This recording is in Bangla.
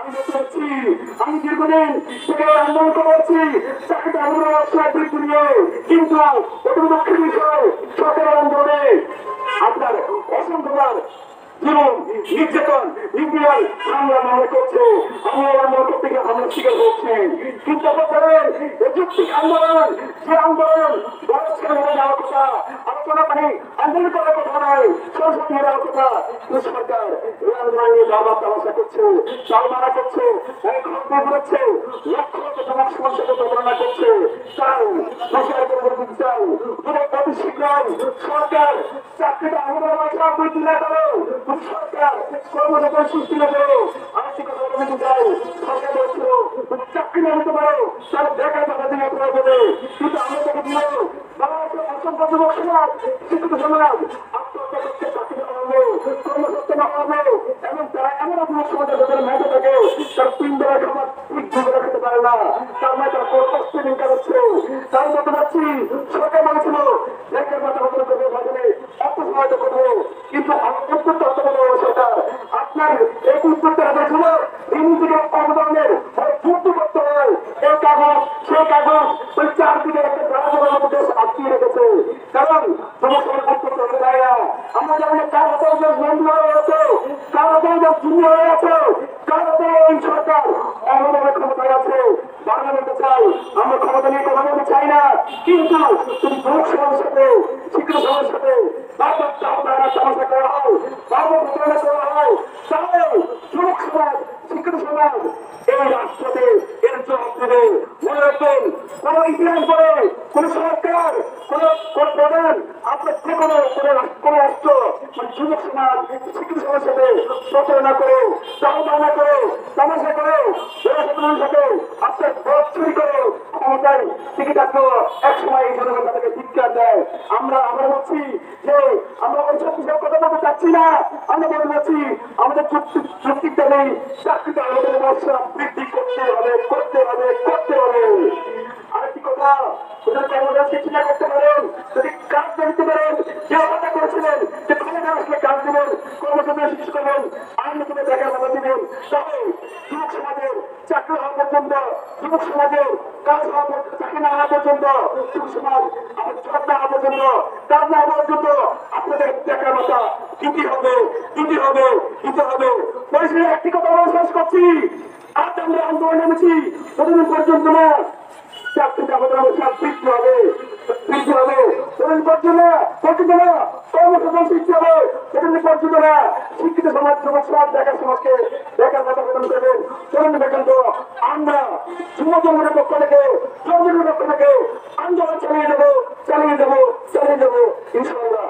আমি বলতে চাচ্ছি, আমি দীর্ঘদিন থেকে আন্দোলন করেছি চাকরিতে আন্দোলন বৃদ্ধি নিয়ে, কিন্তু অতি দুঃখের বিষয় সরকারের আন্দোলনে আপনার অসংখ্যবার জুলুম নির্যাতন নিপীড়ন হামলা মামলা করছে, আন্দোলন করতে গিয়ে হামলা শিকার হচ্ছে। কিন্তু বছরের যুক্তিক আন্দোলন, যে আন্দোলন বয়স্কের হয়ে যাওয়ার কথা, আলোচনা মানে আন্দোলন করার কথা নয়, সংসদ হয়ে যাওয়ার কথা, সরকার এই আন্দোলন নিয়ে বারবার তামাশা করছে, তালমারা করছে, খবর বেরোচ্ছে, লক্ষ লক্ষ জনের সমস্যাকে প্রতারণা করছে। তাই দেশের পরিবর্তন চাই, অতি শীঘ্রই সরকার চাকরিটা আন্দোলন বৃদ্ধি না করো, সরকার কর্মসংস্থান সৃষ্টি না করো। আর্থিক কথা বলতে চাই, সরকার বলছিল চাকরি না হতে পারো, তার বেকার টাকা দিয়ে করা যাবে, কিন্তু আমরা তাকে দিল বাংলাদেশের অসংখ্য যুবক সমাজ, শিক্ষিত সমাজ আত্মহত্যা করতে চাকরি করানো, কর্মসংস্থান করানো, এবং তারা এমন যুবক সমাজের যাদের মেধা থাকে তার 3 বেলা খাবার ঠিক দুবেলা খেতে পারে না, তার মেয়ে তার কষ্ট চিন্তা করছে। তাই বলতে পারছি সরকার বলেছিল ব্যাংকের মাথা বদল করবে, বাজারে এত সহায়তা করবো, কিন্তু আমার উত্তরটা অত বড় সরকার আপনার এই উত্তরটা দেখছিল ঋণীতিকে অবদানের যুদ্ধ করতে হয়। এই কাগজ সেই কাগজ ওই 4 দিকের একটা গ্রামের মধ্যে আটকিয়ে রেখেছে, কারণ তোমার সবাই উত্তর করতে দেয় না। আমরা জানি কার হাতে বন্ধু হয়ে গেছে, কার হাতে জুনি হয়ে গেছে, কার হাতে এই সরকার অবদানের ক্ষমতায় আছে। বাংলা বলতে চাই, আমরা ক্ষমতা নিয়ে কথা বলতে চাই না, কিন্তু তুমি যুবক সমাজের সাথে শিক্ষিত সমাজের সাথে বারবার তামাশা করা হয়, বারবার ঘটনা করা হয়, তাহলে যুবক সমাজ শিক্ষিত সমাজ এই রাষ্ট্রতে এর জবাব দেবে। মনে রাখবেন, কোন ইতিহাস পরে কোন সরকার কোন প্রধান আপনার যে কোন রাষ্ট্র যুবক সমাজ শিক্ষিত সমাজের সাথে প্রচারণা করে, তাহলে করে তামাশা করে সাথে আপনার ভোট চুরি করে ক্ষমতায় টিকে থাকলো, এক সময় এই জনগণ তাদেরকে ধিক্কার দেয়। আমরা বলছি যে আমরা ওই সব বিষয়ে কথা বলতে চাচ্ছি না, আমরা বলতে চাচ্ছি আমাদের যুক্তিটা নেই, চাকরিটা আমাদের ব্যবসা বৃদ্ধি করতে হবে, করতে হবে, করতে হবে। আরেকটি কথা, চিন্তা করতে পারেন, যদি কাজ দেখতে পারেন, যে কথা করেছিলেন যে ক্ষমতা আসলে কাজ দেবেন, কর্মসংস্থান সৃষ্টি করবেন, আইন করে দেখার কথা দিবেন, তবে যুবক সমাজের চাকরি হওয়া পর্যন্ত, যুবক সমাজের কাজ হওয়া চাকরি না হওয়া পর্যন্ত, যুবক সমাজ আমাদের জব না হওয়া পর্যন্ত, কাজ না হওয়া পর্যন্ত আপনাদের দেখার কথা দিতে হবে, দিতে হবে, দিতে হবে। পরিশেষে একটি কথা আমরা শেষ করছি, আজ আমরা আন্দোলন নেমেছি ততদিন পর্যন্ত না চাকরিটা আমাদের অবশ্যই বৃদ্ধি হবে, বৃদ্ধি হবে, ততদিন পর্যন্ত না কর্মসংস্থান সৃষ্টি হবে, ততদিন পর্যন্ত না শিক্ষিত সমাজ যুবক সমাজ দেখার সমাজকে দেখার কথা প্রদান করবেন। তরুণ পর্যন্ত আমরা যুব জঙ্গলের পক্ষ থেকে জনগণের পক্ষ থেকে আন্দোলন চালিয়ে যাবো, চালিয়ে যাবো, চালিয়ে যাবো ইনশাআল্লাহ।